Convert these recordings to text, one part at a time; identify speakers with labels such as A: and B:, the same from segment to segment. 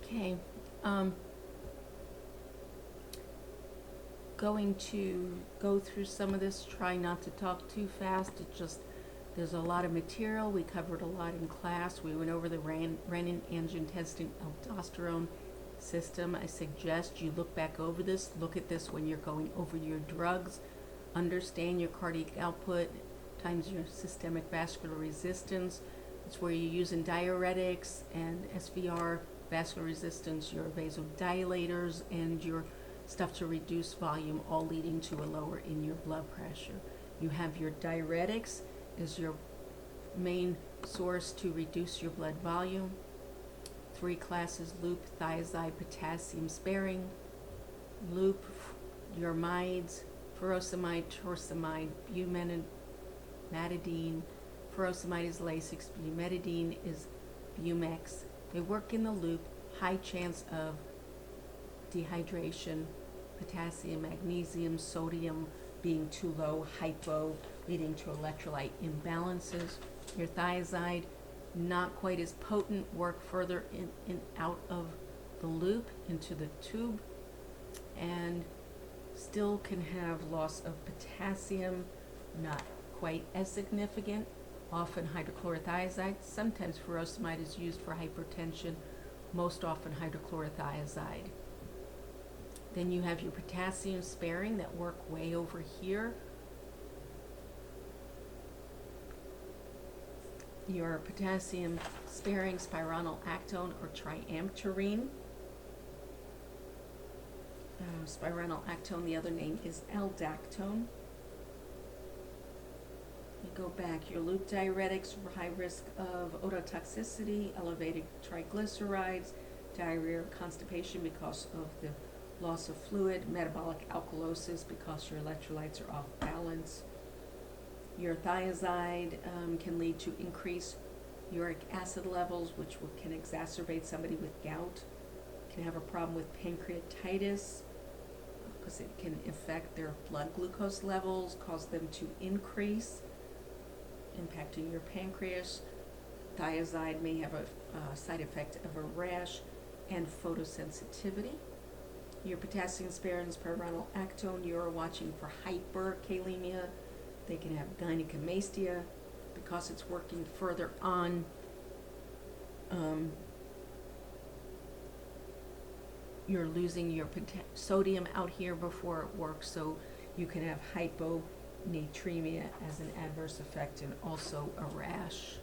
A: Okay. Um, Going to go through some of this. Try not to talk too fast. There's a lot of material. We covered a lot in class. We went over the renin-angiotensin aldosterone system. I suggest you look back over this. Look at this when you're going over your drugs. Understand your cardiac output times your systemic vascular resistance. It's where you're using diuretics and SVR, vascular resistance, your vasodilators, and your stuff to reduce volume, all leading to a lower in your blood pressure. You have your diuretics is your main source to reduce your blood volume. 3 classes: loop, thiazide, potassium sparing. Loop, your mides, furosemide, torsemide, bumetanidine. Furosemide is Lasix, bumetanidine is Bumex. They work in the loop, high chance of dehydration, potassium, magnesium, sodium being too low, hypo, leading to electrolyte imbalances. Your thiazide, not quite as potent, work further in out of the loop into the tube, and still can have loss of potassium, not quite as significant. Often hydrochlorothiazide, sometimes furosemide is used for hypertension, most often hydrochlorothiazide. Then you have your potassium sparing that work way over here. Your potassium sparing spironolactone or triamterene. Spironolactone, the other name is aldactone. You go back, your loop diuretics, high risk of ototoxicity, elevated triglycerides, diarrhea, constipation because of the loss of fluid, metabolic alkalosis because your electrolytes are off balance. Your thiazide can lead to increased uric acid levels, which can exacerbate somebody with gout. Can have a problem with pancreatitis because it can affect their blood glucose levels, cause them to increase, impacting your pancreas. Thiazide may have a side effect of a rash and photosensitivity. Your potassium sparing spironolactone, you're watching for hyperkalemia. They can have gynecomastia because it's working further on. You're losing your sodium out here before it works, so you can have hyponatremia as an adverse effect and also a rash.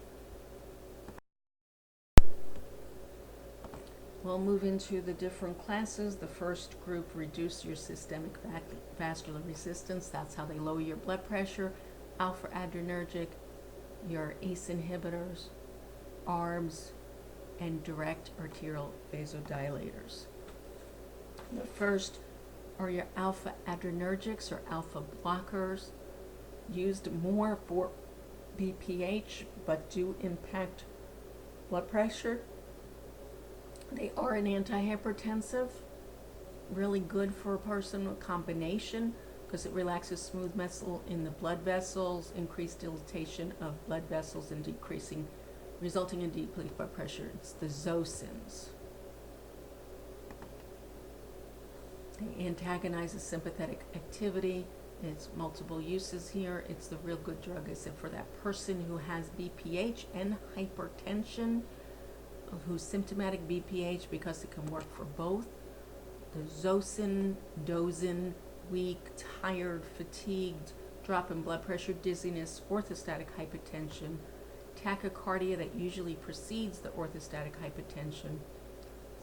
A: We'll move into the different classes. The first group, reduce your systemic vascular resistance. That's how they lower your blood pressure. Alpha adrenergic, your ACE inhibitors, ARBs, and direct arterial vasodilators. The first are your alpha adrenergics or alpha blockers, used more for BPH but do impact blood pressure. They are an antihypertensive, really good for a person with combination because it relaxes smooth muscle in the blood vessels, increased dilatation of blood vessels, and resulting in decreased blood pressure. It's the Zosins. They antagonize the sympathetic activity. It's multiple uses here. It's the real good drug, I said, for that person who has BPH and hypertension, who's symptomatic BPH, because it can work for both. The Zosin, dozin, weak, tired, fatigued, drop in blood pressure, dizziness, orthostatic hypotension, tachycardia that usually precedes the orthostatic hypotension,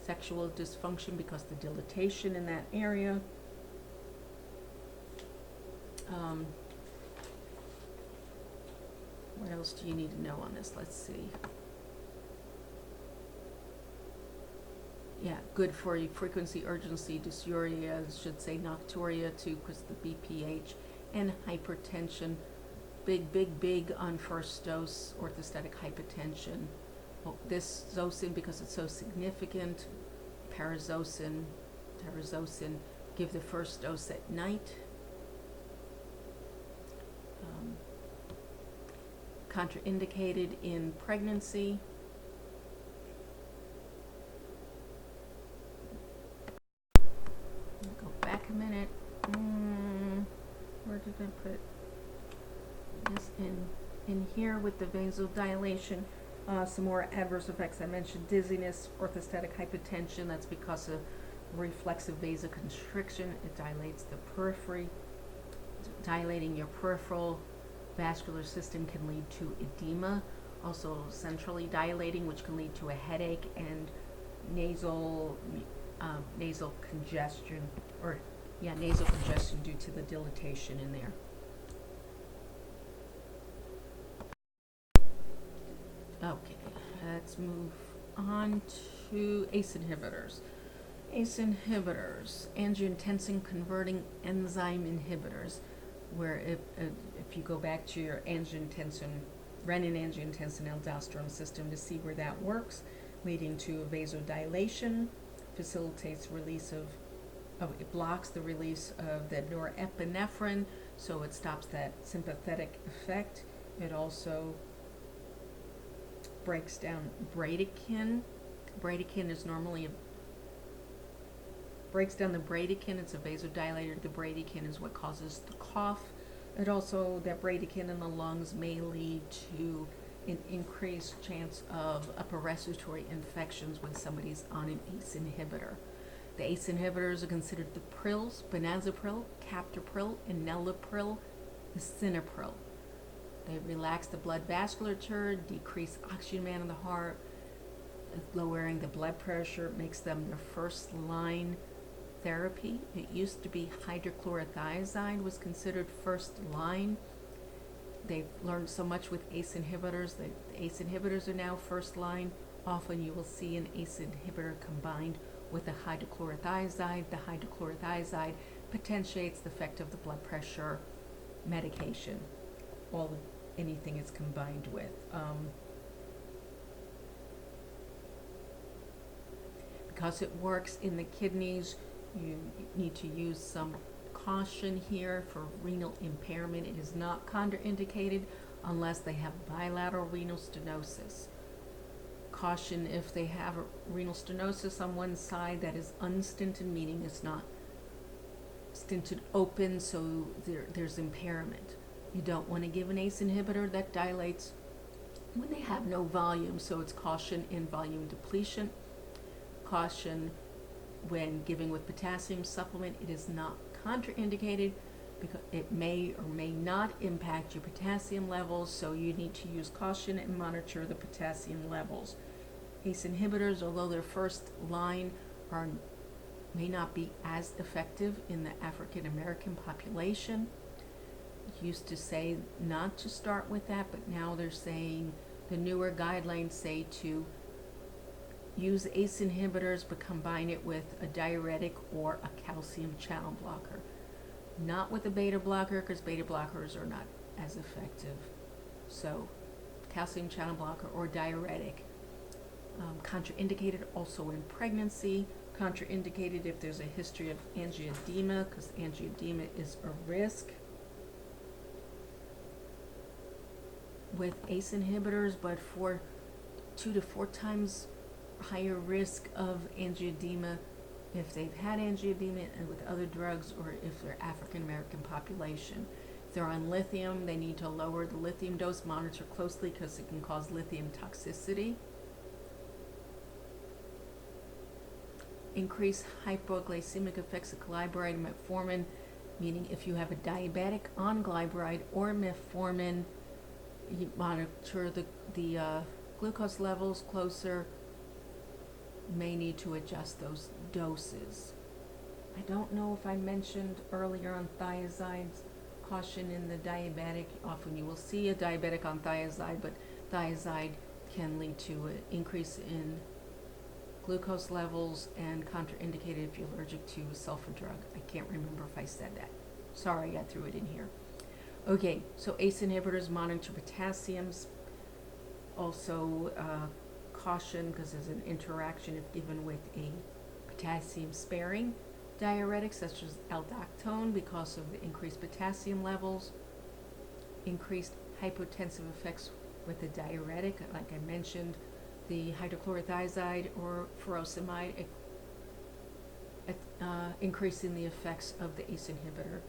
A: sexual dysfunction because the dilatation in that area. What else do you need to know on this? Let's see. Yeah, good for frequency, urgency, dysuria, should say nocturia too, because the BPH and hypertension. Big on first dose, orthostatic hypertension. Well, this Zosyn, because it's so significant, tarazosin, give the first dose at night. Contraindicated in pregnancy. a minute. Where did I put this in here with the vasodilation? Some more adverse effects. I mentioned dizziness, orthostatic hypotension. That's because of reflexive vasoconstriction. It dilates the periphery. Dilating your peripheral vascular system can lead to edema, also centrally dilating, which can lead to a headache and nasal congestion, nasal congestion due to the dilatation in there. Okay, let's move on to ACE inhibitors. ACE inhibitors, angiotensin converting enzyme inhibitors, where if you go back to your angiotensin, renin-angiotensin aldosterone system to see where that works, leading to vasodilation, facilitates release of it blocks the release of the norepinephrine, so it stops that sympathetic effect. It also breaks down bradykinin. Bradykinin is normally breaks down the bradykinin. It's a vasodilator. The bradykinin is what causes the cough. It also, that bradykinin in the lungs may lead to an increased chance of upper respiratory infections when somebody's on an ACE inhibitor. The ACE inhibitors are considered the prils: benazepril, captopril, enalapril, lisinopril. They relax the blood vasculature, decrease oxygen demand in the heart, lowering the blood pressure, makes them the first line therapy. It used to be hydrochlorothiazide was considered first line. They've learned so much with ACE inhibitors. The ACE inhibitors are now first line. Often you will see an ACE inhibitor combined with a hydrochlorothiazide. The hydrochlorothiazide potentiates the effect of the blood pressure medication. Anything it's combined with. Because it works in the kidneys, you need to use some caution here for renal impairment. It is not contraindicated unless they have bilateral renal stenosis. Caution if they have a renal stenosis on one side that is unstinted, meaning it's not stinted open, so there's impairment. You don't want to give an ACE inhibitor that dilates when they have no volume, so it's caution in volume depletion. Caution when giving with potassium supplement. It is not contraindicated because it may or may not impact your potassium levels, so you need to use caution and monitor the potassium levels. ACE inhibitors, although they're first line, may not be as effective in the African American population. Used to say not to start with that, but now they're saying, the newer guidelines say to use ACE inhibitors but combine it with a diuretic or a calcium channel blocker. Not with a beta blocker, because beta blockers are not as effective. So calcium channel blocker or diuretic. Contraindicated also in pregnancy. Contraindicated if there's a history of angioedema, because angioedema is a risk with ACE inhibitors, but for 2 to 4 times higher risk of angioedema if they've had angioedema and with other drugs, or if they're African American population. If they're on lithium, they need to lower the lithium dose, monitor closely because it can cause lithium toxicity. Increase hypoglycemic effects of glyburide and metformin, meaning if you have a diabetic on glyburide or metformin, you monitor the glucose levels closer, may need to adjust those doses. I don't know if I mentioned earlier on thiazides, caution in the diabetic. Often you will see a diabetic on thiazide, but thiazide can lead to an increase in glucose levels and contraindicated if you're allergic to a sulfa drug. I can't remember if I said that. Sorry, I threw it in here. Okay, so ACE inhibitors monitor potassiums. Also, caution because there's an interaction if given with a potassium sparing diuretic such as aldactone because of the increased potassium levels. Increased hypotensive effects with the diuretic, like I mentioned, the hydrochlorothiazide or furosemide increasing the effects of the ACE inhibitor.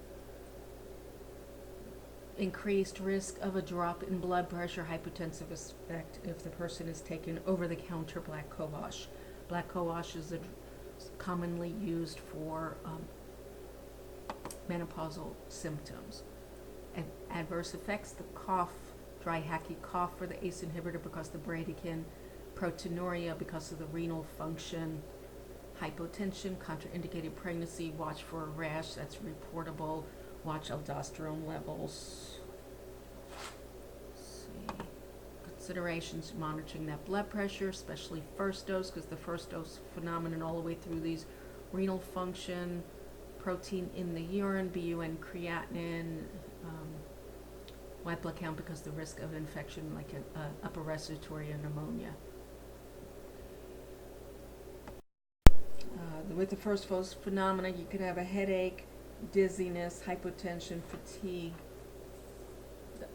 A: Increased risk of a drop in blood pressure, hypotensive effect if the person is taking over-the-counter black cohosh. Black cohosh is commonly used for menopausal symptoms. Adverse effects, the cough, dry hacky cough for the ACE inhibitor because the bradykinin, proteinuria because of the renal function, hypotension, contraindicated pregnancy, watch for a rash that's reportable, watch aldosterone levels. Let's see. Considerations, monitoring that blood pressure, especially first dose, because the first dose phenomenon all the way through these renal function, protein in the urine, BUN creatinine, white blood count because the risk of infection like an upper respiratory and pneumonia. With the first dose phenomena, you could have a headache, dizziness, hypotension, fatigue.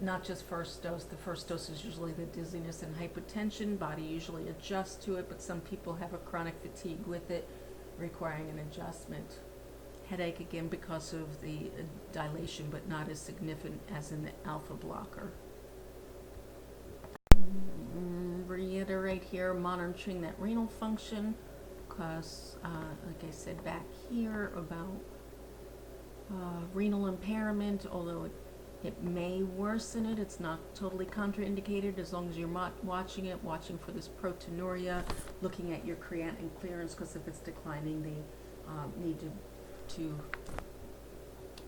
A: Not just first dose. The first dose is usually the dizziness and hypotension. Body usually adjusts to it, but some people have a chronic fatigue with it, requiring an adjustment. Headache again because of the dilation, but not as significant as in the alpha blocker. Reiterate here, monitoring that renal function, because like I said back here about renal impairment, although it may worsen it, it's not totally contraindicated as long as you're watching it, watching for this proteinuria, looking at your creatinine clearance, because if it's declining, they need to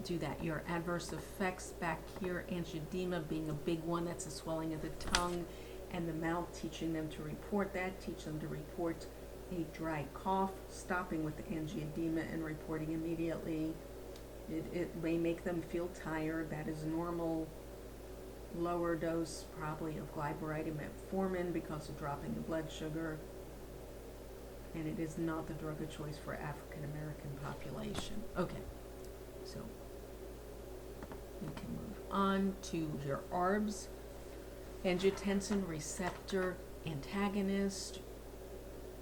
A: do that. Your adverse effects back here, angioedema being a big one, that's a swelling of the tongue and the mouth, teaching them to report that, teach them to report a dry cough, stopping with the angioedema and reporting immediately. It may make them feel tired, that is normal. Lower dose probably of glyburide and metformin because of dropping the blood sugar. And it is not the drug of choice for African American population. Okay, so we can move on to your ARBs, angiotensin receptor antagonist,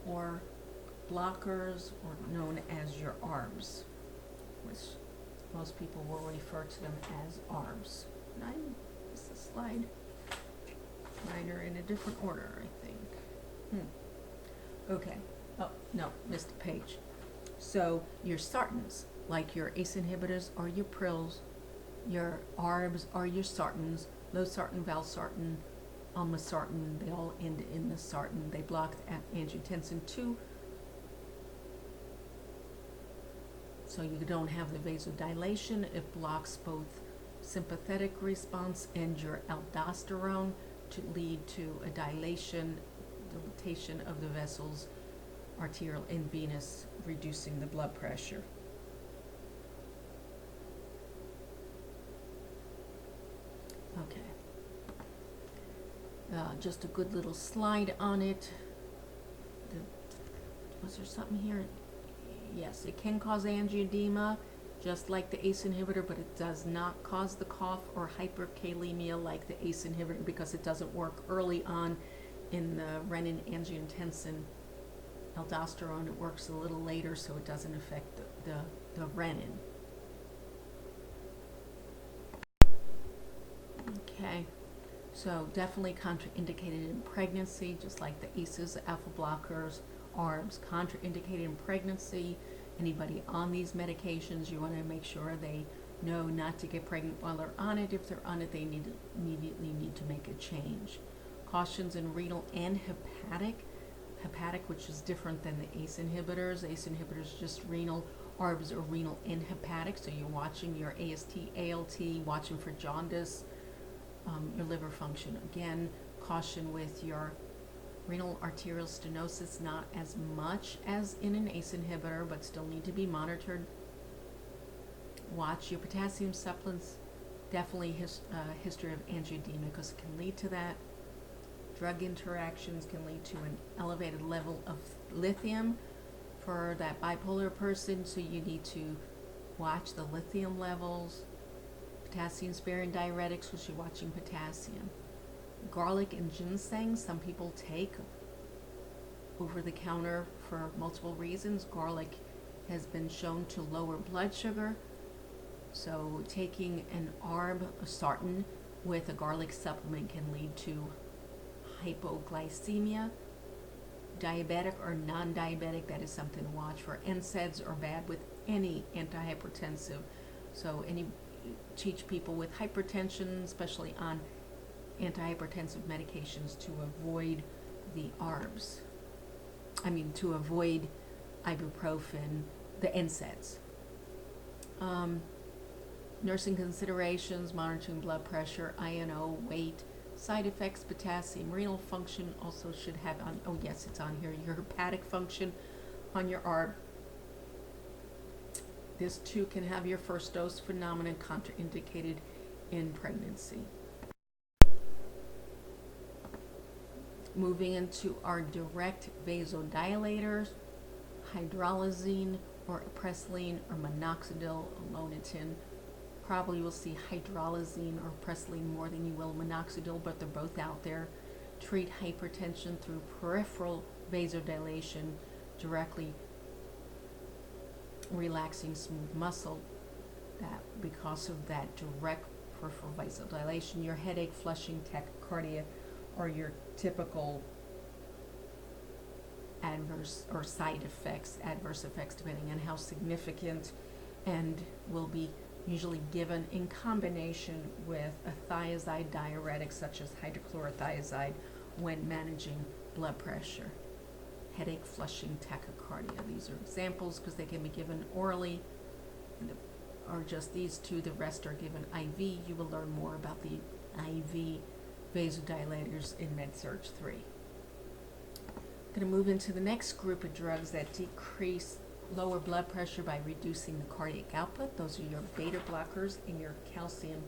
A: or blockers, or known as your ARBs, which most people will refer to them as ARBs. Is the slide? Mine are in a different order, I think. Okay. Oh, no, missed a page. So your sartans, like your ACE inhibitors or your prils, your ARBs are your sartans, losartan, valsartan, olmesartan, they all end in the sartan. They block angiotensin 2, so you don't have the vasodilation. It blocks both sympathetic response and your aldosterone to lead to a dilatation of the vessels, arterial and venous, reducing the blood pressure. Okay. Just a good little slide on it. Was there something here? Yes, it can cause angioedema, just like the ACE inhibitor, but it does not cause the cough or hyperkalemia like the ACE inhibitor because it doesn't work early on in the renin-angiotensin aldosterone. It works a little later, so it doesn't affect the renin. Okay, so definitely contraindicated in pregnancy, just like the ACEs, alpha blockers, ARBs, contraindicated in pregnancy. Anybody on these medications, you want to make sure they know not to get pregnant while they're on it. If they're on it, they immediately need to make a change. Cautions in renal and hepatic, which is different than the ACE inhibitors. ACE inhibitors just renal, ARBs are renal and hepatic, so you're watching your AST, ALT, watching for jaundice, your liver function. Again, caution with your renal arterial stenosis, not as much as in an ACE inhibitor, but still need to be monitored. Watch your potassium supplements, definitely history of angioedema because it can lead to that. Drug interactions can lead to an elevated level of lithium for that bipolar person, so you need to watch the lithium levels. Potassium sparing diuretics, because you're watching potassium. Garlic and ginseng, some people take over the counter for multiple reasons. Garlic has been shown to lower blood sugar. So taking an ARB, a sartan, with a garlic supplement can lead to hypoglycemia. Diabetic or non-diabetic, that is something to watch for. NSAIDs are bad with any antihypertensive. So teach people with hypertension, especially on antihypertensive medications, to avoid the ARBs. To avoid ibuprofen, the NSAIDs. Nursing considerations, monitoring blood pressure, INO, weight, side effects, potassium, renal function also should have on, oh yes, it's on here, your hepatic function on your ARB. This too can have your first dose phenomenon contraindicated in pregnancy. Moving into our direct vasodilators, hydralazine or apresiline or minoxidil, Lonatin. Probably will see hydralazine or apresiline more than you will minoxidil, but they're both out there. Treat hypertension through peripheral vasodilation, directly relaxing smooth muscle. That because of that direct peripheral vasodilation, your headache, flushing, tachycardia are your typical adverse effects depending on how significant, and will be usually given in combination with a thiazide diuretic such as hydrochlorothiazide when managing blood pressure. Headache, flushing, tachycardia. These are examples because they can be given orally, or just these two. The rest are given IV. You will learn more about the IV vasodilators in MedSurg 3. I'm going to move into the next group of drugs that lower blood pressure by reducing the cardiac output. Those are your beta blockers and your calcium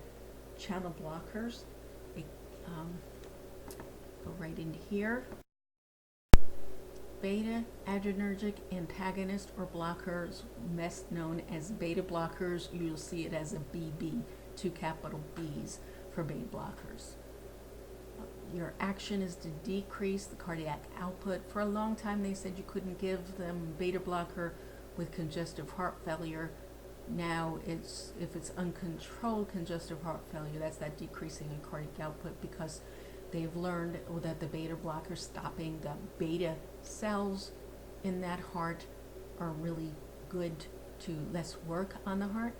A: channel blockers. They go right into here. Beta adrenergic antagonist or blockers, best known as beta blockers. You'll see it as a BB, 2 capital B's for beta blockers. Your action is to decrease the cardiac output. For a long time they said you couldn't give them beta blocker with congestive heart failure. Now if it's uncontrolled congestive heart failure, that's that decreasing in cardiac output, because they've learned that the beta blockers stopping the beta cells in that heart are really good to less work on the heart.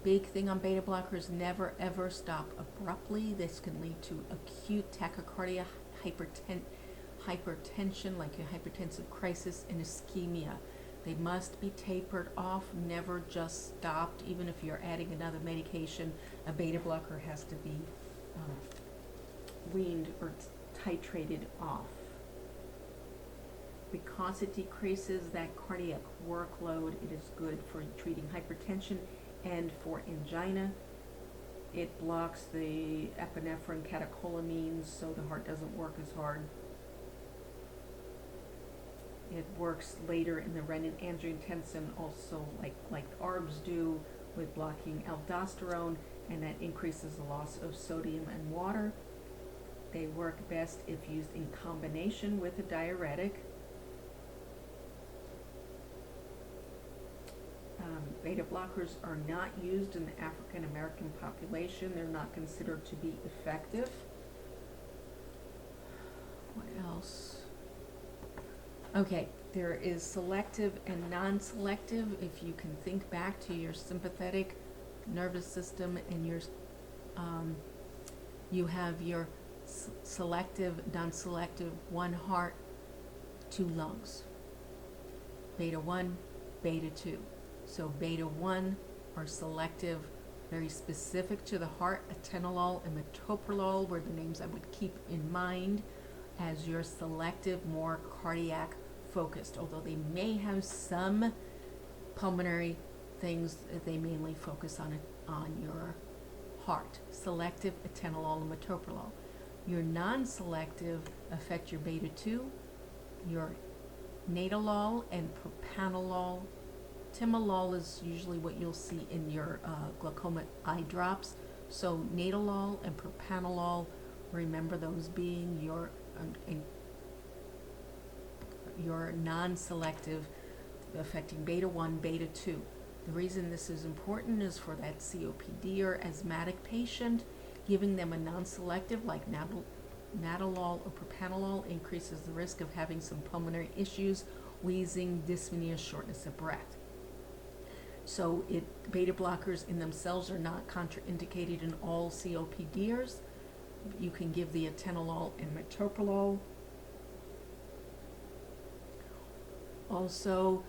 A: Big thing on beta blockers, never ever stop abruptly. This can lead to acute tachycardia, hypertension, like a hypertensive crisis, and ischemia. They must be tapered off, never just stopped. Even if you're adding another medication, a beta blocker has to be weaned or titrated off. Because it decreases that cardiac workload, it is good for treating hypertension and for angina. It blocks the epinephrine catecholamines, so the heart doesn't work as hard. It works later in the renin-angiotensin also, like ARBs do, with blocking aldosterone, and that increases the loss of sodium and water. They work best if used in combination with a diuretic. Beta blockers are not used in the African American population. They're not considered to be effective. What else? Okay, there is selective and non-selective. If you can think back to your sympathetic nervous system and your, you have your selective, non-selective, one heart, 2 lungs. Beta 1, beta 2. So beta 1 are selective, very specific to the heart. Atenolol and metoprolol were the names I would keep in mind as your selective, more cardiac focused. Although they may have some pulmonary things, they mainly focus on your heart. Selective atenolol and metoprolol. Your non-selective affect your beta 2, your nadolol and propranolol. Timolol is usually what you'll see in your glaucoma eye drops. So nadolol and propranolol, remember those being your non-selective affecting beta 1, beta 2. The reason this is important is for that COPD or asthmatic patient, giving them a non-selective like nadolol or propranolol increases the risk of having some pulmonary issues, wheezing, dyspnea, shortness of breath. So beta blockers in themselves are not contraindicated in all COPDers. You can give the atenolol and metoprolol. Also,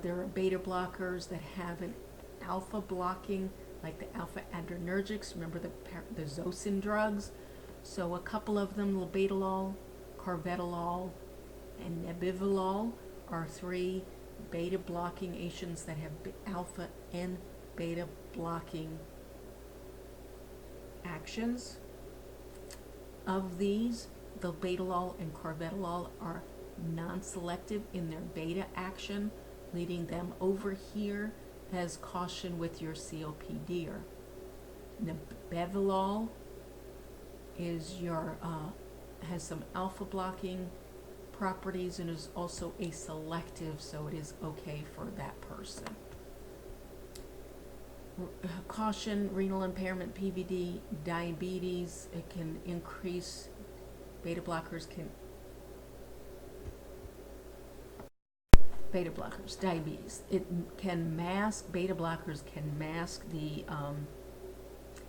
A: there are beta blockers that have an alpha blocking, like the alpha adrenergics. Remember the Zosyn drugs? So a couple of them, labetalol, carvedilol, and nebivolol, are 3 beta blocking agents that have alpha and beta blocking actions. Of these, the labetalol and carvedilol are non-selective in their beta action, leading them over here as caution with your COPDer. Nebivolol is has some alpha blocking properties and is also a selective, so it is okay for that person. Caution, renal impairment, PVD, diabetes, it can increase, beta blockers, diabetes. It can mask, beta blockers can mask the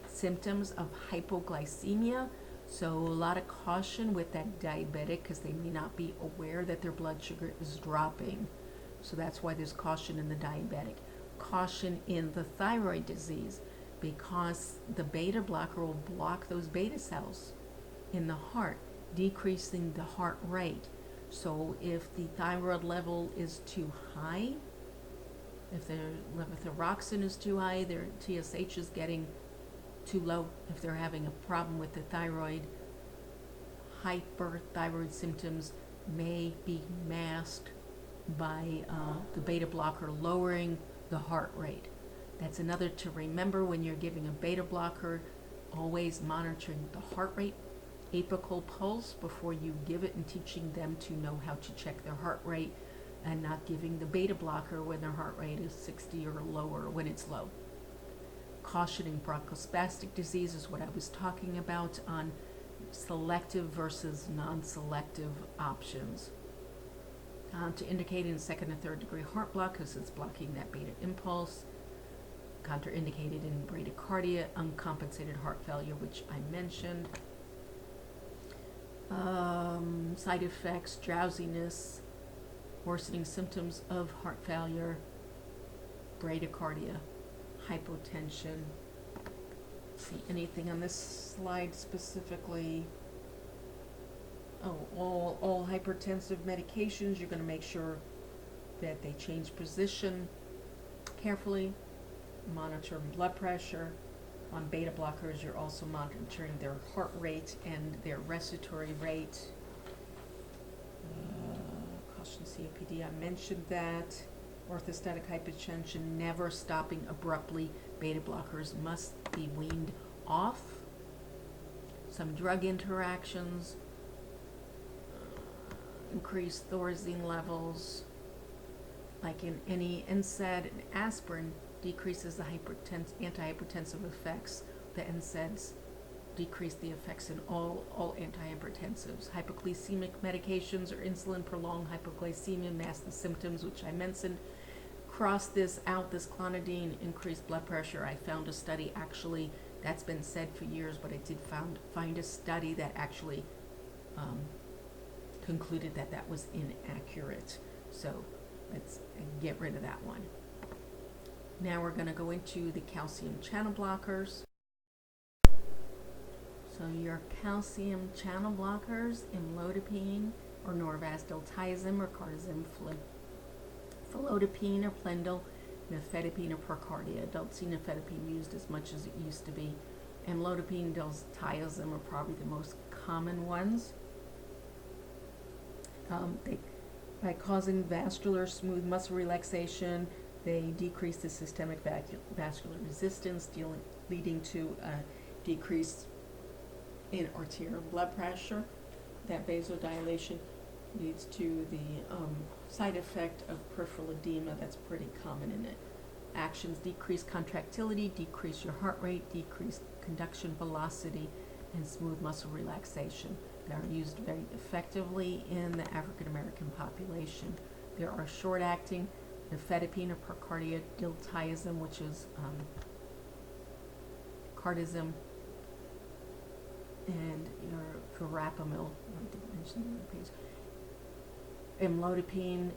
A: symptoms of hypoglycemia. So a lot of caution with that diabetic because they may not be aware that their blood sugar is dropping. So that's why there's caution in the diabetic. Caution in the thyroid disease because the beta blocker will block those beta cells in the heart, decreasing the heart rate. So if the thyroid level is too high, if their levothyroxine is too high, their TSH is getting too low, if they're having a problem with the thyroid, hyperthyroid symptoms may be masked by the beta blocker lowering the heart rate. That's another to remember when you're giving a beta blocker, always monitoring the heart rate, apical pulse before you give it, and teaching them to know how to check their heart rate and not giving the beta blocker when their heart rate is 60 or lower when it's low. Cautioning bronchospastic disease is what I was talking about on selective versus non-selective options. To indicate in 2nd and 3rd degree heart block because it's blocking that beta impulse. Contraindicated in bradycardia, uncompensated heart failure, which I mentioned. Side effects, drowsiness, worsening symptoms of heart failure, bradycardia, hypotension. See anything on this slide specifically? Oh, all hypertensive medications, you're going to make sure that they change position carefully, monitor blood pressure. On beta blockers, you're also monitoring their heart rate and their respiratory rate. Caution COPD, I mentioned that. Orthostatic hypotension, never stopping abruptly. Beta blockers must be weaned off. Some drug interactions, increased thorazine levels, like in any NSAID and aspirin, decreases the antihypertensive effects. The NSAIDs decrease the effects in all antihypertensives. Hypoglycemic medications or insulin prolong hypoglycemia, mask the symptoms, which I mentioned. Cross this out, this clonidine, increased blood pressure. I found a study actually, that's been said for years, but I did find a study that actually concluded that that was inaccurate. So let's get rid of that one. Now we're going to go into the calcium channel blockers. So your calcium channel blockers, imlodipine or norvasdiltiazem or carbazine, felodipine or Plendil, nifedipine or Procardia. Don't see nifedipine used as much as it used to be. Amlodipine, diltiazem are probably the most common ones. By causing vascular smooth muscle relaxation, they decrease the systemic vascular resistance, leading to a decrease in arterial blood pressure. That vasodilation leads to the side effect of peripheral edema that's pretty common in it. Actions: decrease contractility, decrease your heart rate, decrease conduction velocity, and smooth muscle relaxation. They are used very effectively in the African American population. There are short-acting nifedipine or precardia diltiazem, which is cardizem, and your verapamil, I didn't mention on the page. Amlodipine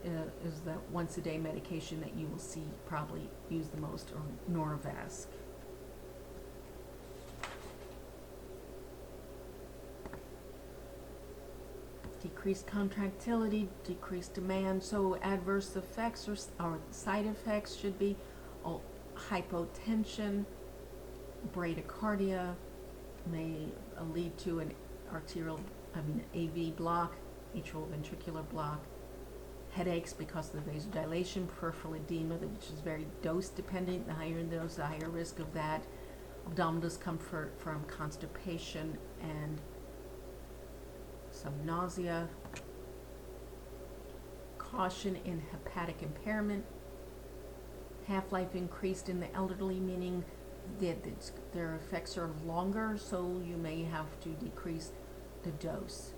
A: is the once-a-day medication that you will see probably used the most, or Norvasc. Decreased contractility, decreased demand. So adverse effects or side effects should be hypotension, bradycardia, may lead to an AV block, atrial ventricular block, headaches because of the vasodilation, peripheral edema, which is very dose dependent. The higher the dose, the higher risk of that. Abdominal discomfort from constipation and some nausea. Caution in hepatic impairment. Half-life increased in the elderly, meaning that their effects are longer, so you may have to decrease the dose.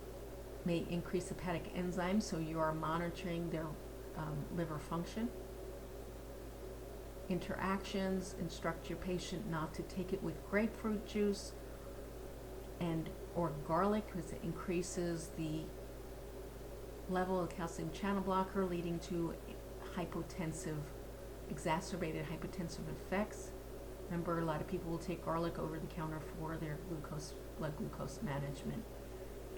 A: May increase hepatic enzymes, so you are monitoring their liver function. Interactions: instruct your patient not to take it with grapefruit juice and or garlic, because it increases the level of calcium channel blocker, leading to exacerbated hypotensive effects. Remember, a lot of people will take garlic over the counter for their blood glucose management.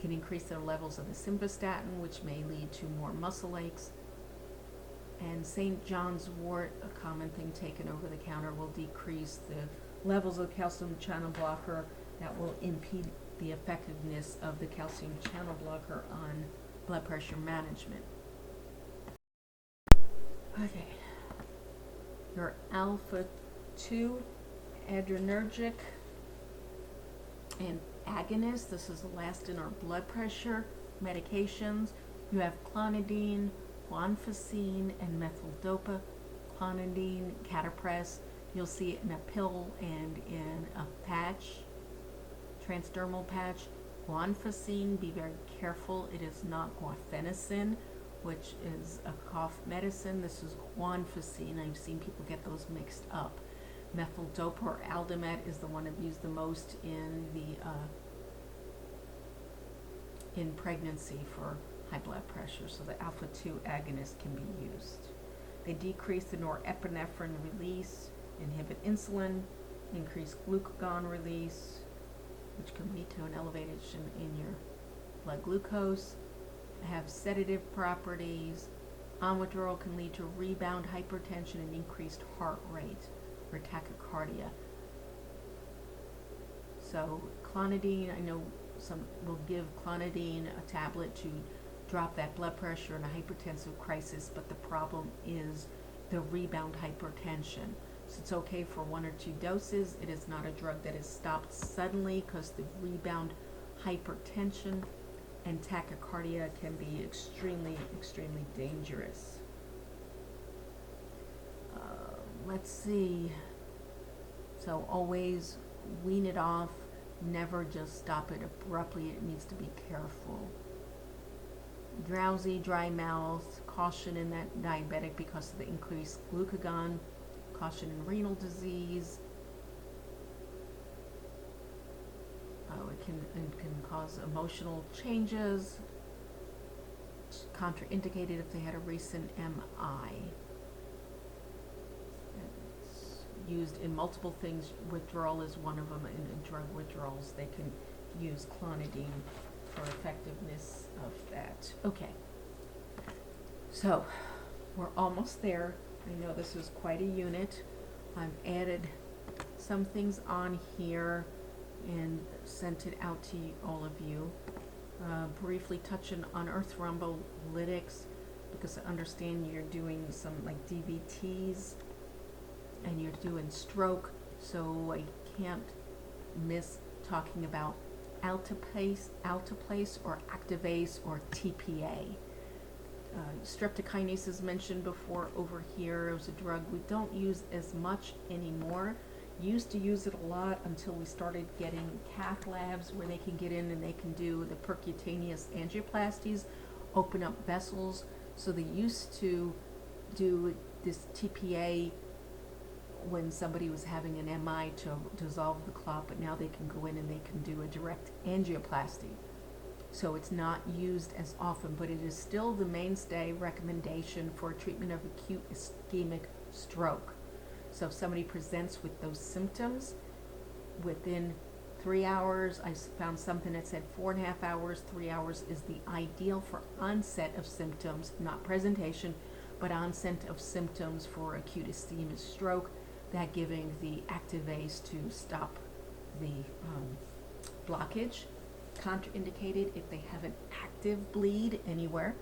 A: Can increase their levels of the simvastatin, which may lead to more muscle aches. And St. John's wort, a common thing taken over the counter, will decrease the levels of calcium channel blocker that will impede the effectiveness of the calcium channel blocker on blood pressure management. Okay. Your alpha-2 adrenergic and agonist. This is the last in our blood pressure medications. You have clonidine, guanfacine, and methyldopa. Clonidine, Catapress. You'll see it in a pill and in a patch, transdermal patch. Guanfacine, be very careful. It is not guanfenicin, which is a cough medicine. This is guanfacine. I've seen people get those mixed up. Methyldopa or Aldamet is the one I've used the most in pregnancy for high blood pressure. So the alpha-2 agonist can be used. They decrease the norepinephrine release, inhibit insulin, increase glucagon release, which can lead to an elevation in your blood glucose. Have sedative properties. Omeprazole can lead to rebound hypertension and increased heart rate or tachycardia. So clonidine, I know some will give clonidine, a tablet, to drop that blood pressure in a hypertensive crisis, but the problem is the rebound hypertension. So it's okay for 1 or 2 doses. It is not a drug that is stopped suddenly, because the rebound hypertension and tachycardia can be extremely, extremely dangerous. Let's see. So always wean it off. Never just stop it abruptly. It needs to be careful. Drowsy, dry mouth. Caution in that diabetic because of the increased glucagon. Caution in renal disease. It can cause emotional changes. It's contraindicated if they had a recent MI. It's used in multiple things. Withdrawal is one of them. In drug withdrawals, they can use clonidine for effectiveness of that. Okay. So, we're almost there. I know this is quite a unit. I've added some things on here and sent it out to all of you. Briefly touching on thrombolytics, because I understand you're doing some like DVTs and you're doing stroke, so I can't miss talking about alteplase or Activase or TPA. Streptokinase is mentioned before over here. It was a drug we don't use as much anymore. Used to use it a lot until we started getting cath labs where they can get in and they can do the percutaneous angioplasties, open up vessels. So they used to do this TPA when somebody was having an MI to dissolve the clot, but now they can go in and they can do a direct angioplasty. So it's not used as often, but it is still the mainstay recommendation for treatment of acute ischemic stroke. So if somebody presents with those symptoms, within 3 hours, I found something that said 4.5 hours, 3 hours is the ideal for onset of symptoms, not presentation, but onset of symptoms for acute ischemic stroke, that giving the activase to stop the blockage. Contraindicated if they have an active bleed anywhere,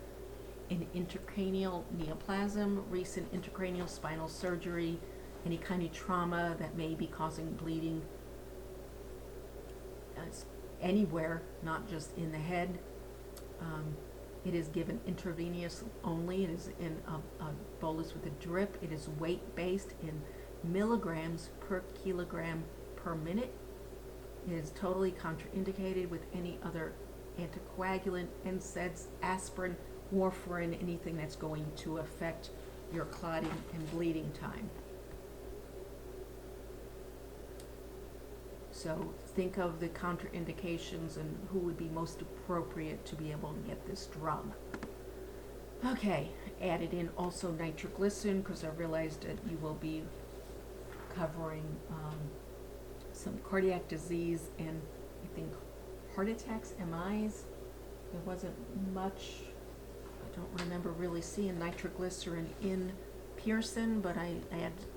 A: an intracranial neoplasm, recent intracranial spinal surgery, any kind of trauma that may be causing bleeding anywhere, not just in the head. It is given intravenous only. It is in a bolus with a drip. It is weight-based in milligrams per kilogram per minute. It is totally contraindicated with any other anticoagulant, NSAIDs, aspirin, warfarin, anything that's going to affect your clotting and bleeding time. So think of the contraindications and who would be most appropriate to be able to get this drug. Okay, added in also nitroglycerin because I realized that you will be covering some cardiac disease and I think heart attacks, MIs. There wasn't much, I don't remember really seeing nitroglycerin in Pearson, but I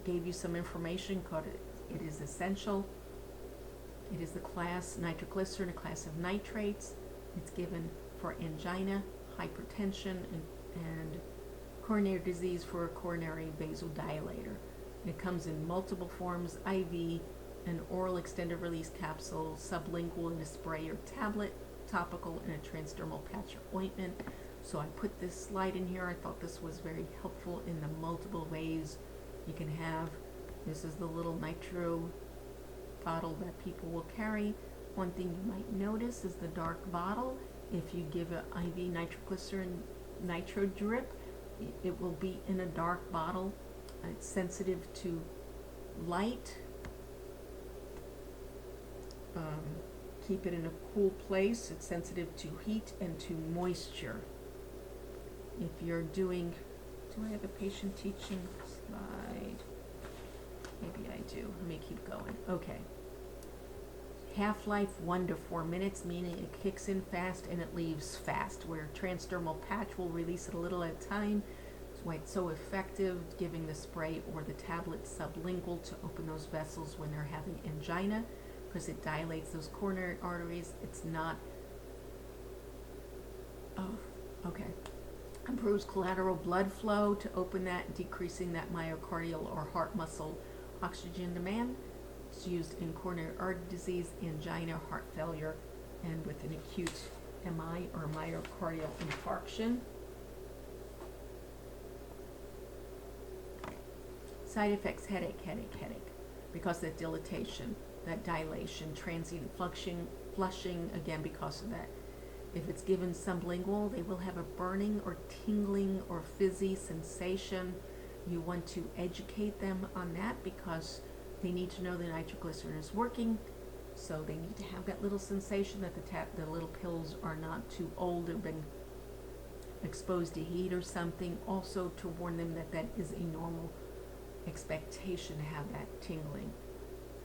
A: gave you some information because it is essential. It is the class nitroglycerin, a class of nitrates. It's given for angina, hypertension, and coronary disease for a coronary vasodilator. And it comes in multiple forms: IV, an oral extended release capsule, sublingual in a spray or tablet, topical in a transdermal patch or ointment. So I put this slide in here. I thought this was very helpful in the multiple ways you can have. This is the little nitro bottle that people will carry. One thing you might notice is the dark bottle. If you give an IV nitroglycerin nitro drip, it will be in a dark bottle. It's sensitive to light. Keep it in a cool place. It's sensitive to heat and to moisture. If you're doing, do I have a patient teaching slide? Maybe I do. Let me keep going. Okay. Half-life 1 to 4 minutes, meaning it kicks in fast and it leaves fast, where transdermal patch will release it a little at a time. That's why it's so effective, giving the spray or the tablet sublingual to open those vessels when they're having angina, because it dilates those coronary arteries. It's not, improves collateral blood flow to open that, decreasing that myocardial or heart muscle oxygen demand. It's used in coronary artery disease, angina, heart failure, and with an acute MI or myocardial infarction. Side effects: headache, because of that dilatation, that dilation, transient flushing, again because of that. If it's given sublingual, they will have a burning or tingling or fizzy sensation. You want to educate them on that because they need to know the nitroglycerin is working. So they need to have that little sensation that the little pills are not too old or been exposed to heat or something. Also to warn them that that is a normal expectation to have that tingling.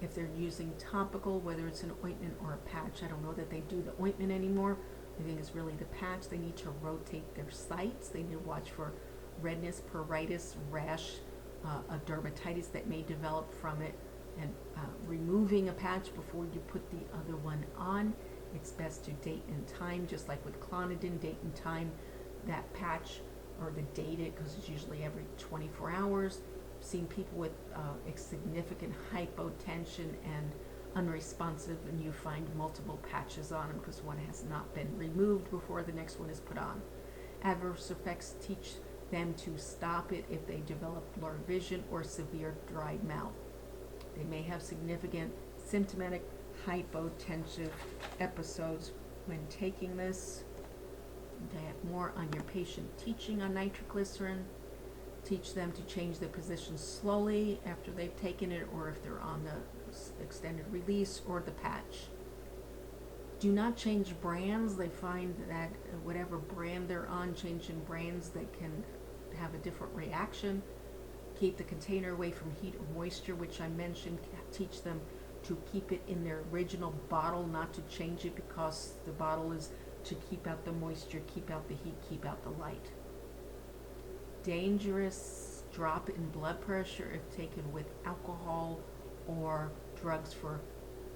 A: If they're using topical, whether it's an ointment or a patch, I don't know that they do the ointment anymore. I think it's really the patch. They need to rotate their sites. They need to watch for redness, pruritus, rash, a dermatitis that may develop from it, and removing a patch before you put the other one on. It's best to date and time, just like with clonidine, date and time that patch, or the date it, because it's usually every 24 hours. I've seen people with significant hypotension and unresponsive, and you find multiple patches on them because one has not been removed before the next one is put on. Adverse effects teach them to stop it if they develop blurred vision or severe dry mouth. They may have significant symptomatic hypotensive episodes when taking this. To have more on your patient teaching on nitroglycerin. Teach them to change their position slowly after they've taken it, or if they're on the extended release or the patch. Do not change brands. They find that whatever brand they're on, changing brands, they can have a different reaction. Keep the container away from heat or moisture, which I mentioned. Teach them to keep it in their original bottle, not to change it, because the bottle is to keep out the moisture, keep out the heat, keep out the light. Dangerous drop in blood pressure if taken with alcohol or drugs for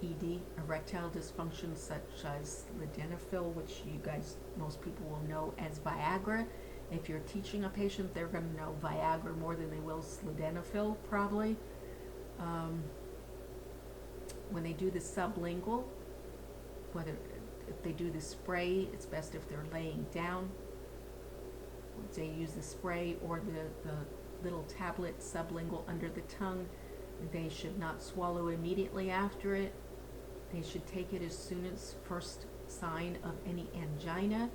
A: ED, erectile dysfunction, such as sildenafil, which you guys, most people will know as Viagra. If you're teaching a patient, they're going to know Viagra more than they will sildenafil, probably. When they do the sublingual, whether if they do the spray, it's best if they're laying down. They use the spray or the little tablet sublingual under the tongue. They should not swallow immediately after it. They should take it as soon as first sign of any angina.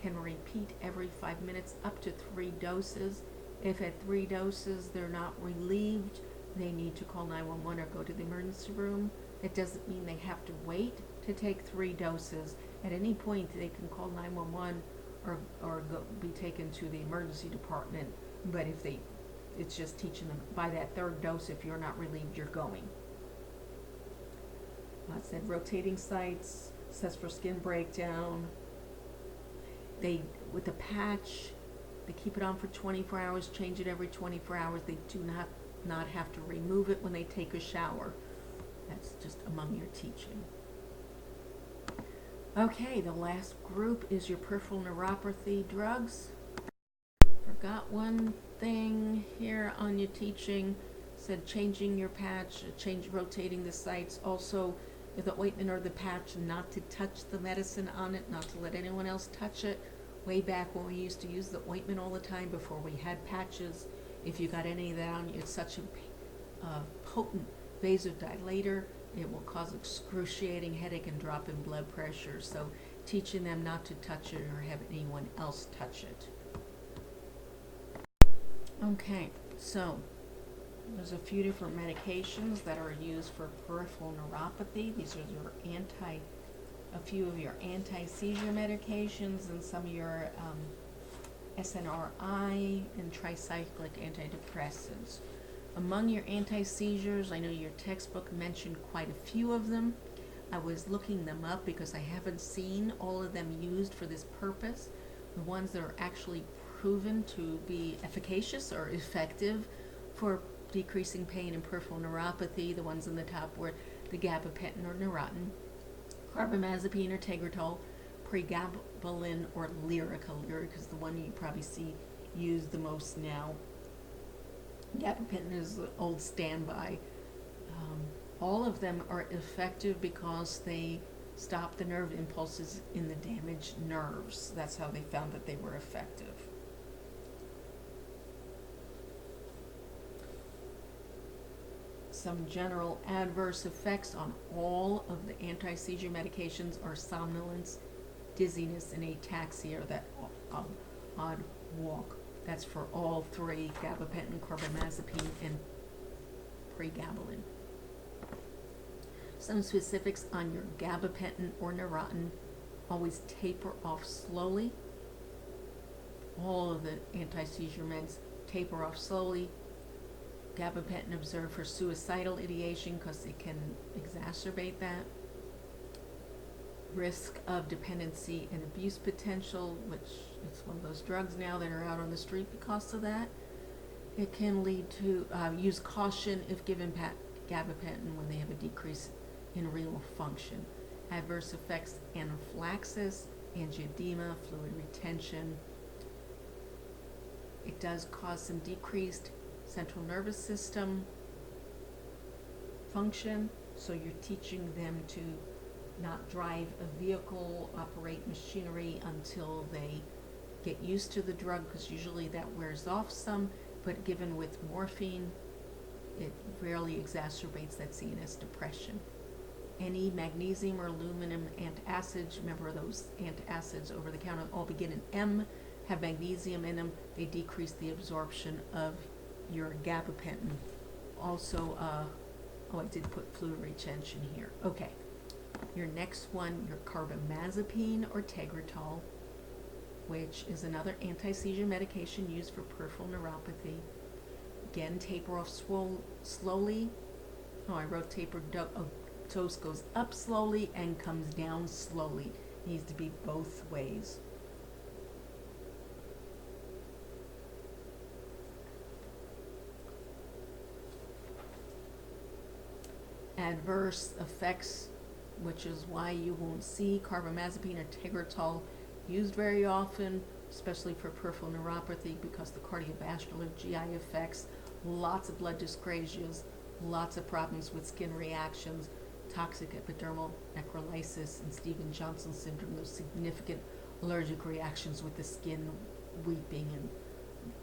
A: Can repeat every 5 minutes up to 3 doses. If at 3 doses they're not relieved, they need to call 911 or go to the emergency room. It doesn't mean they have to wait to take 3 doses. At any point they can call 911 or be taken to the emergency department. But if it's just teaching them by that 3rd dose, if you're not relieved, you're going. I said rotating sites, says for skin breakdown. With the patch, they keep it on for 24 hours, change it every 24 hours. They do not have to remove it when they take a shower. That's just among your teaching. Okay, the last group is your peripheral neuropathy drugs. Forgot one thing here on your teaching. Said changing your patch, rotating the sites. Also, if the ointment or the patch, not to touch the medicine on it, not to let anyone else touch it. Way back when we used to use the ointment all the time before we had patches, if you got any of that on you, it's such a potent vasodilator. It will cause excruciating headache and drop in blood pressure. So teaching them not to touch it or have anyone else touch it. Okay, so there's a few different medications that are used for peripheral neuropathy. These are a few of your anti-seizure medications and some of your SNRI and tricyclic antidepressants. Among your anti-seizures, I know your textbook mentioned quite a few of them. I was looking them up because I haven't seen all of them used for this purpose. The ones that are actually proven to be efficacious or effective for decreasing pain and peripheral neuropathy, the ones in the top were the gabapentin or Neurontin, carbamazepine or Tegretol, pregabalin or Lyrica. Lyrica is the one you probably see used the most now. Gabapentin is the old standby. All of them are effective because they stop the nerve impulses in the damaged nerves. That's how they found that they were effective. Some general adverse effects on all of the anti-seizure medications are somnolence, dizziness, and ataxia, or that odd walk. That's for all 3, gabapentin, carbamazepine, and pregabalin. Some specifics on your gabapentin or Neurontin: always taper off slowly. All of the anti-seizure meds taper off slowly. Gabapentin observed for suicidal ideation because it can exacerbate that. Risk of dependency and abuse potential, which it's one of those drugs now that are out on the street because of that. It can lead to use caution if given gabapentin when they have a decrease in renal function. Adverse effects: anaphylaxis, angioedema, fluid retention. It does cause some decreased central nervous system function, so you're teaching them to not drive a vehicle, operate machinery until they get used to the drug because usually that wears off some, but given with morphine, it rarely exacerbates that CNS depression. Any magnesium or aluminum antacids, remember those antacids over the counter all begin in M, have magnesium in them, they decrease the absorption of your gabapentin. Also, I did put fluid retention here. Okay, your next one, your carbamazepine or Tegretol, which is another anti-seizure medication used for peripheral neuropathy. Again, taper off slowly. Oh, I wrote dose goes up slowly and comes down slowly. Needs to be both ways. Adverse effects, which is why you won't see carbamazepine or Tegretol used very often, especially for peripheral neuropathy, because the cardiovascular GI effects, lots of blood dyscrasias, lots of problems with skin reactions, toxic epidermal necrolysis, and Stevens-Johnson syndrome, those significant allergic reactions with the skin weeping and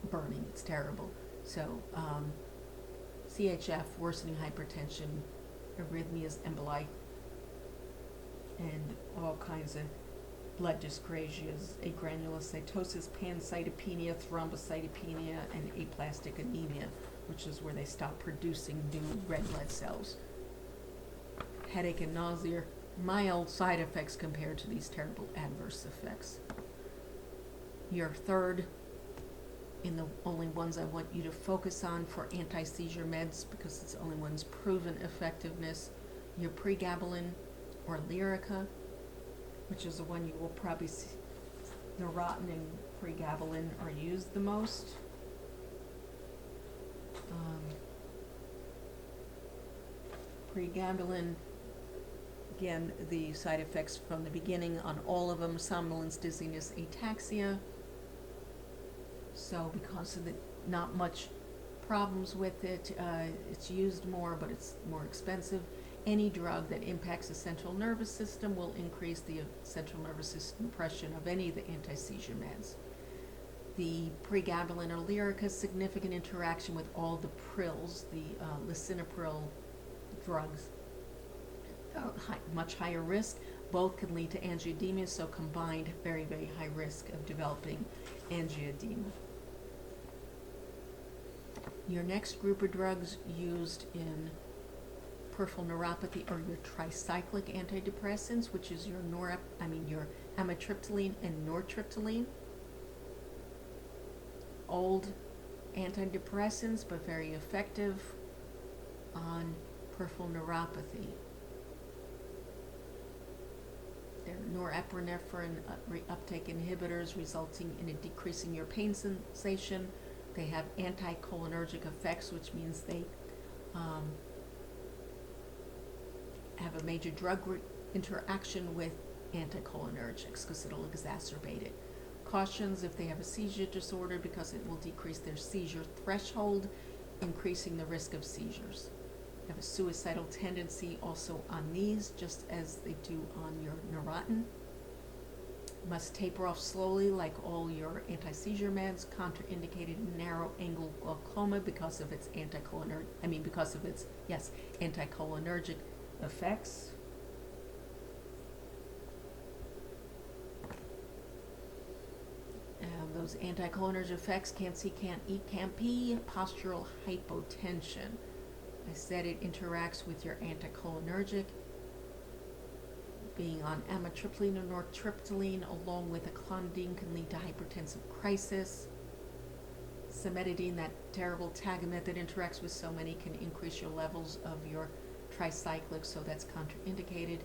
A: burning. It's terrible. So, CHF, worsening hypertension, arrhythmias, emboli, and all kinds of blood dyscrasias, agranulocytosis, pancytopenia, thrombocytopenia, and aplastic anemia, which is where they stop producing new red blood cells. Headache and nausea, mild side effects compared to these terrible adverse effects. Your third, in the only ones I want you to focus on for anti-seizure meds, because it's the only one's proven effectiveness, your pregabalin or Lyrica, which is the one you will probably see. Neurontin and pregabalin are used the most. Pregabalin, again, the side effects from the beginning on all of them: somnolence, dizziness, ataxia. So because of the not much problems with it, it's used more, but it's more expensive. Any drug that impacts the central nervous system will increase the central nervous system impression of any of the anti-seizure meds. The pregabalin or Lyrica, significant interaction with all the prils, the lisinopril drugs, much higher risk. Both can lead to angioedema, so combined, very, very high risk of developing angioedema. Your next group of drugs used in peripheral neuropathy are your tricyclic antidepressants, which is your your amitriptyline and nortriptyline. Old antidepressants, but very effective on peripheral neuropathy. They're norepinephrine reuptake inhibitors, resulting in a decrease in your pain sensation. They have anticholinergic effects, which means they have a major drug interaction with anticholinergics because it'll exacerbate it. Cautions if they have a seizure disorder, because it will decrease their seizure threshold, increasing the risk of seizures. They have a suicidal tendency also on these, just as they do on your Neurontin. Must taper off slowly, like all your anti-seizure meds. Contraindicated in narrow angle glaucoma because of its anticholinergic effects. Those anticholinergic effects: can't see, can't eat, can't pee, postural hypotension. I said it interacts with your anticholinergic. Being on amitriptyline or nortriptyline along with a clonidine can lead to hypertensive crisis. Cimetidine, that terrible tagamet that interacts with so many, can increase your levels of your tricyclic, so that's contraindicated.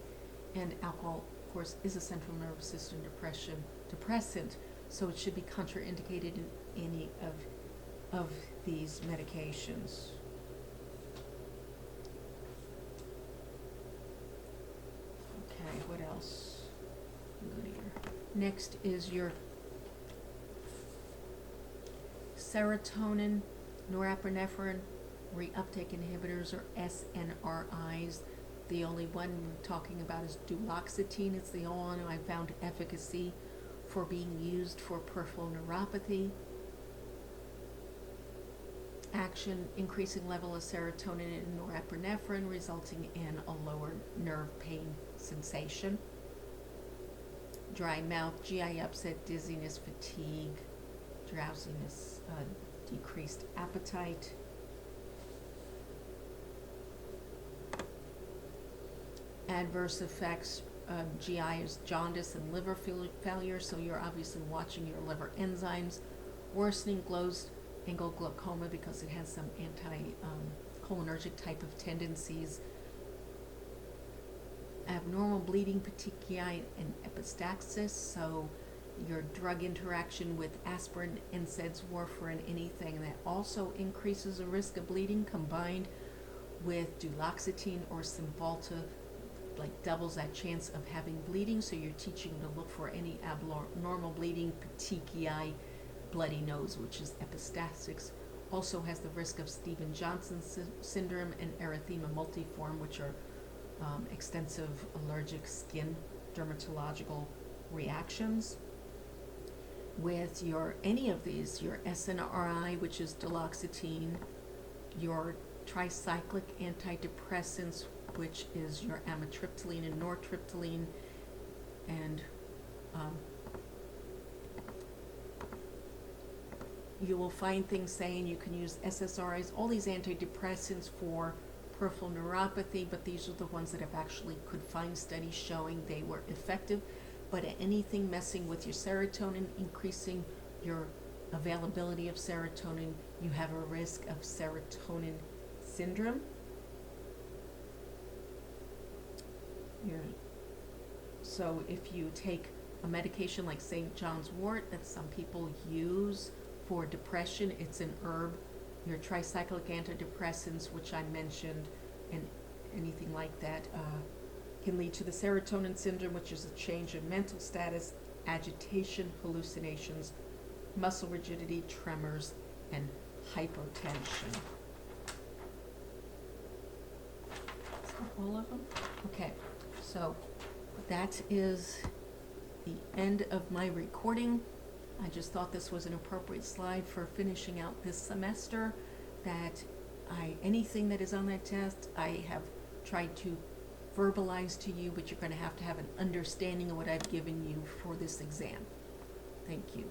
A: And alcohol, of course, is a central nervous system depressant, so it should be contraindicated in any of these medications. Okay, what else? Good here. Next is your serotonin, norepinephrine reuptake inhibitors, or SNRIs. The only one we're talking about is duloxetine. It's the only one I found efficacy for being used for peripheral neuropathy. Action, increasing level of serotonin and norepinephrine, resulting in a lower nerve pain sensation. Dry mouth, GI upset, dizziness, fatigue, drowsiness, decreased appetite. Adverse effects, GI is jaundice and liver failure, so you're obviously watching your liver enzymes. Worsening closed-angle glaucoma because it has some anti-cholinergic type of tendencies. Abnormal bleeding, petechiae, and epistaxis, so your drug interaction with aspirin, NSAIDs, warfarin, anything that also increases the risk of bleeding, combined with duloxetine or Cymbalta, like doubles that chance of having bleeding, so you're teaching to look for any abnormal bleeding, petechiae, bloody nose, which is epistaxis. Also has the risk of Stevens-Johnson syndrome and erythema multiforme, which are extensive allergic skin dermatological reactions. With any of these, your SNRI, which is duloxetine, your tricyclic antidepressants, which is your amitriptyline and nortriptyline, and you will find things saying you can use SSRIs, all these antidepressants for peripheral neuropathy, but these are the ones that have actually could find studies showing they were effective. But anything messing with your serotonin, increasing your availability of serotonin, you have a risk of serotonin syndrome. So if you take a medication like St. John's wort that some people use for depression, it's an herb. Your tricyclic antidepressants, which I mentioned, and anything like that, can lead to the serotonin syndrome, which is a change in mental status, agitation, hallucinations, muscle rigidity, tremors, and hypotension. Is that all of them? Okay, so that is the end of my recording. I just thought this was an appropriate slide for finishing out this semester, that anything that is on that test, I have tried to verbalize to you, but you're going to have an understanding of what I've given you for this exam. Thank you.